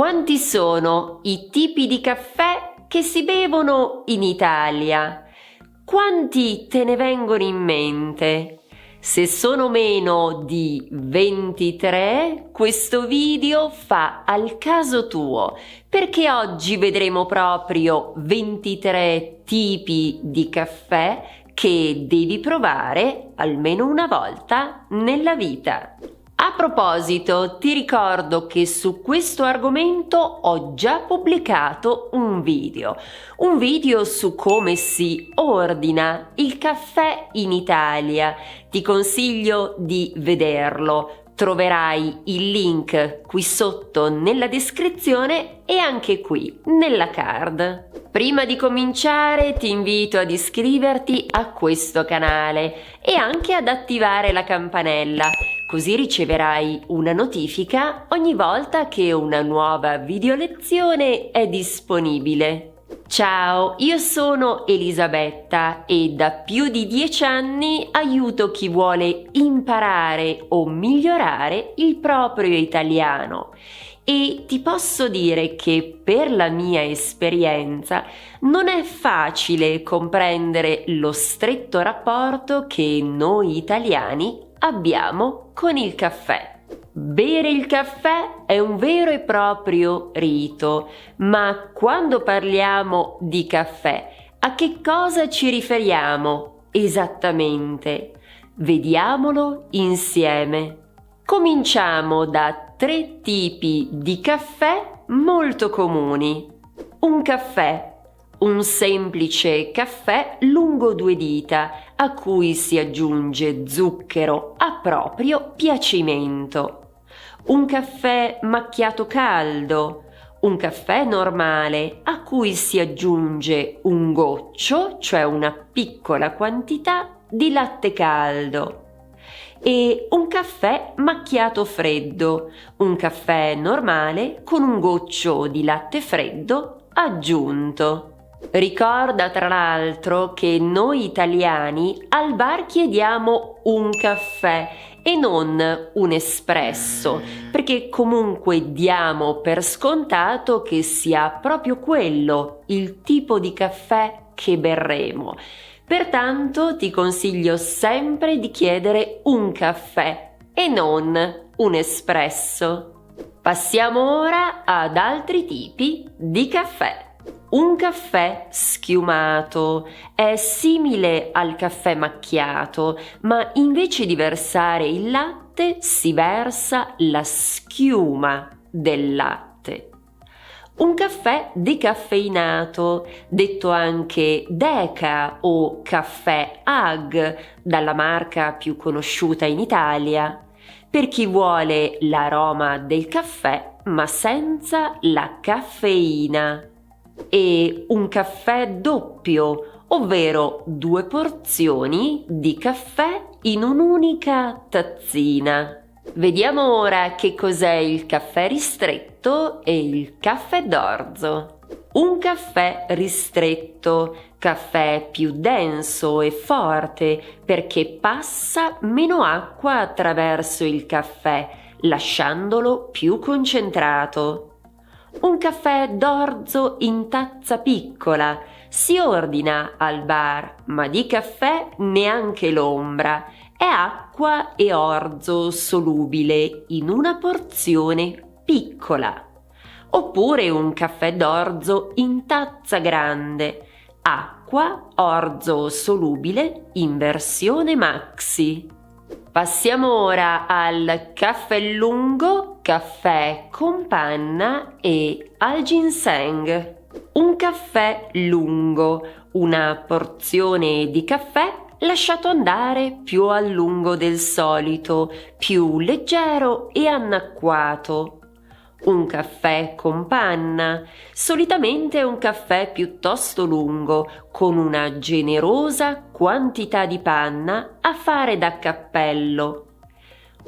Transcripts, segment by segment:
Quanti sono i tipi di caffè che si bevono in Italia? Quanti te ne vengono in mente? Se sono meno di 23, questo video fa al caso tuo, perché oggi vedremo proprio 23 tipi di caffè che devi provare almeno una volta nella vita. A proposito, ti ricordo che su questo argomento ho già pubblicato un video su come si ordina il caffè in Italia. Ti consiglio di vederlo. Troverai il link qui sotto nella descrizione e anche qui nella card. Prima di cominciare ti invito ad iscriverti a questo canale e anche ad attivare la campanella, così riceverai una notifica ogni volta che una nuova video lezione è disponibile. Ciao, io sono Elisabetta e da più di 10 anni aiuto chi vuole imparare o migliorare il proprio italiano. E ti posso dire che per la mia esperienza non è facile comprendere lo stretto rapporto che noi italiani abbiamo con il caffè. Bere il caffè è un vero e proprio rito, ma quando parliamo di caffè, a che cosa ci riferiamo esattamente? Vediamolo insieme. Cominciamo da 3 tipi di caffè molto comuni. Un caffè. Un semplice caffè lungo 2 dita a cui si aggiunge zucchero a proprio piacimento. Un caffè macchiato caldo. Un caffè normale a cui si aggiunge un goccio, cioè una piccola quantità di latte caldo. E un caffè macchiato freddo, un caffè normale con un goccio di latte freddo aggiunto. Ricorda tra l'altro che noi italiani al bar chiediamo un caffè e non un espresso, perché comunque diamo per scontato che sia proprio quello il tipo di caffè che berremo. Pertanto ti consiglio sempre di chiedere un caffè e non un espresso. Passiamo ora ad altri tipi di caffè. Un caffè schiumato è simile al caffè macchiato, ma invece di versare il latte si versa la schiuma del latte. Un caffè decaffeinato, detto anche Deca o caffè AG, dalla marca più conosciuta in Italia, per chi vuole l'aroma del caffè ma senza la caffeina. E un caffè doppio, ovvero 2 porzioni di caffè in un'unica tazzina. Vediamo ora che cos'è il caffè ristretto e il caffè d'orzo. Un caffè ristretto, caffè più denso e forte perché passa meno acqua attraverso il caffè, lasciandolo più concentrato. Un caffè d'orzo in tazza piccola si ordina al bar, ma di caffè neanche l'ombra. È acqua e orzo solubile in una porzione piccola. Oppure un caffè d'orzo in tazza grande. Acqua, orzo solubile in versione maxi. Passiamo ora al caffè lungo, caffè con panna e al ginseng. Un caffè lungo, una porzione di caffè lasciato andare più a lungo del solito, più leggero e annacquato. Un caffè con panna, solitamente un caffè piuttosto lungo, con una generosa quantità di panna a fare da cappello.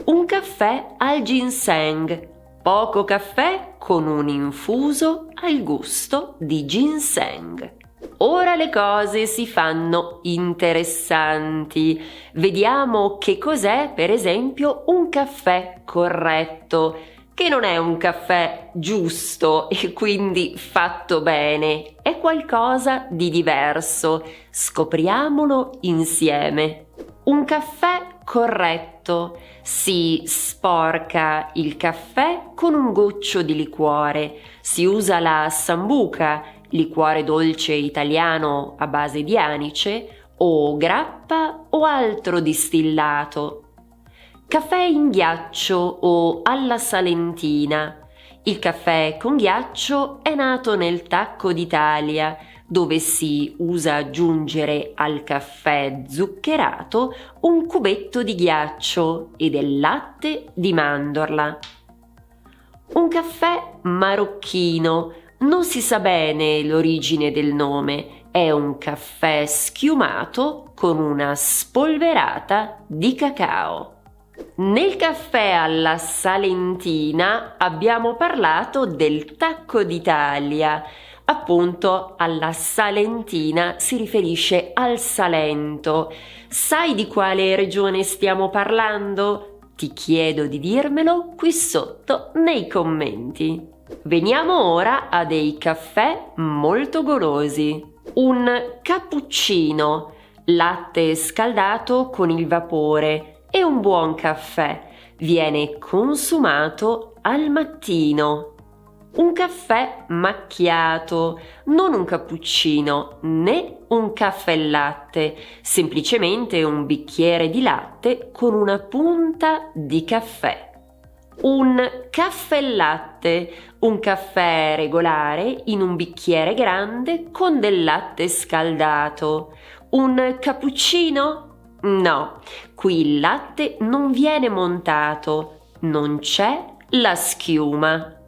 Un caffè al ginseng, poco caffè con un infuso al gusto di ginseng. Ora le cose si fanno interessanti. Vediamo che cos'è, per esempio, un caffè corretto. che non è un caffè giusto e quindi fatto bene, è qualcosa di diverso. Scopriamolo insieme. Un caffè corretto: si sporca il caffè con un goccio di liquore, si usa la sambuca, liquore dolce italiano a base di anice, o grappa o altro distillato. Caffè in ghiaccio o alla salentina. Il caffè con ghiaccio è nato nel Tacco d'Italia, dove si usa aggiungere al caffè zuccherato un cubetto di ghiaccio e del latte di mandorla. Un caffè marocchino: non si sa bene l'origine del nome, è un caffè schiumato con una spolverata di cacao. Nel caffè alla salentina abbiamo parlato del Tacco d'Italia. Appunto, alla salentina si riferisce al Salento. Sai di quale regione stiamo parlando? Ti chiedo di dirmelo qui sotto nei commenti. Veniamo ora a dei caffè molto golosi. Un cappuccino: latte scaldato con il vapore. È un buon caffè, viene consumato al mattino. Un caffè macchiato: non un cappuccino né un caffè latte, semplicemente un bicchiere di latte con una punta di caffè. Un caffè latte: un caffè regolare in un bicchiere grande con del latte scaldato. Un cappuccino? No, qui il latte non viene montato, non c'è la schiuma.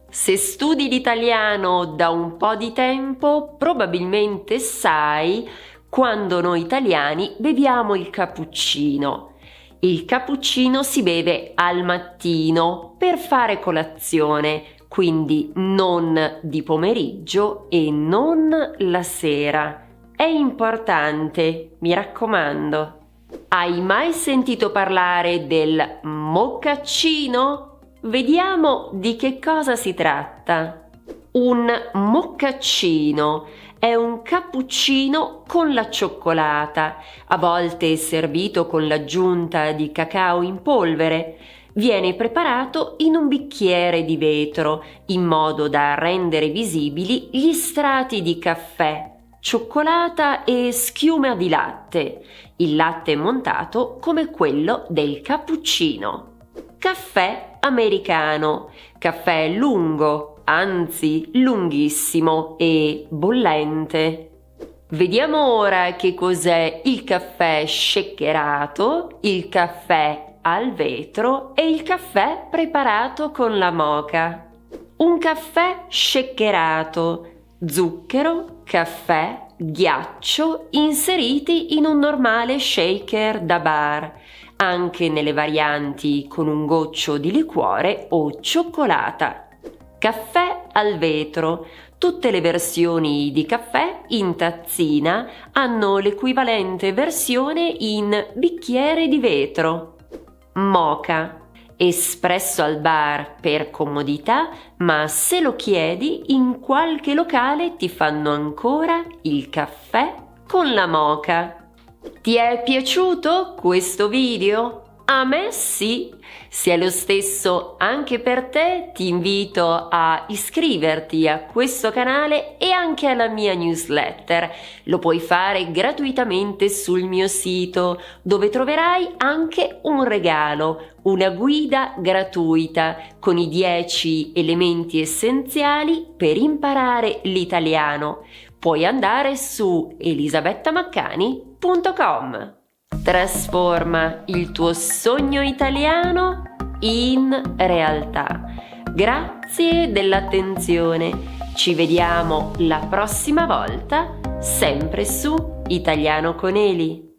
Se studi l'italiano da un po' di tempo, probabilmente sai quando noi italiani beviamo il cappuccino. Il cappuccino si beve al mattino per fare colazione, quindi non di pomeriggio e non la sera. È importante, mi raccomando. Hai mai sentito parlare del moccaccino? Vediamo di che cosa si tratta. Un moccaccino è un cappuccino con la cioccolata, a volte servito con l'aggiunta di cacao in polvere. Viene preparato in un bicchiere di vetro, in modo da rendere visibili gli strati di caffè, cioccolata e schiuma di latte. Il latte è montato come quello del cappuccino. Caffè americano: caffè lungo, anzi lunghissimo e bollente. Vediamo ora che cos'è il caffè shakerato, il caffè al vetro e il caffè preparato con la moka. Un caffè shakerato: zucchero, caffè, ghiaccio inseriti in un normale shaker da bar, anche nelle varianti con un goccio di liquore o cioccolata. Caffè al vetro: tutte le versioni di caffè in tazzina hanno l'equivalente versione in bicchiere di vetro. Moka: espresso al bar per comodità, ma se lo chiedi in qualche locale ti fanno ancora il caffè con la moka. Ti è piaciuto questo video? A me sì. Se è lo stesso anche per te, ti invito a iscriverti a questo canale e anche alla mia newsletter. Lo puoi fare gratuitamente sul mio sito, dove troverai anche un regalo, una guida gratuita con i 10 elementi essenziali per imparare l'italiano. Puoi andare su elisabettamaccani.com. Trasforma il tuo sogno italiano in realtà. Grazie dell'attenzione. Ci vediamo la prossima volta, sempre su Italiano con Eli.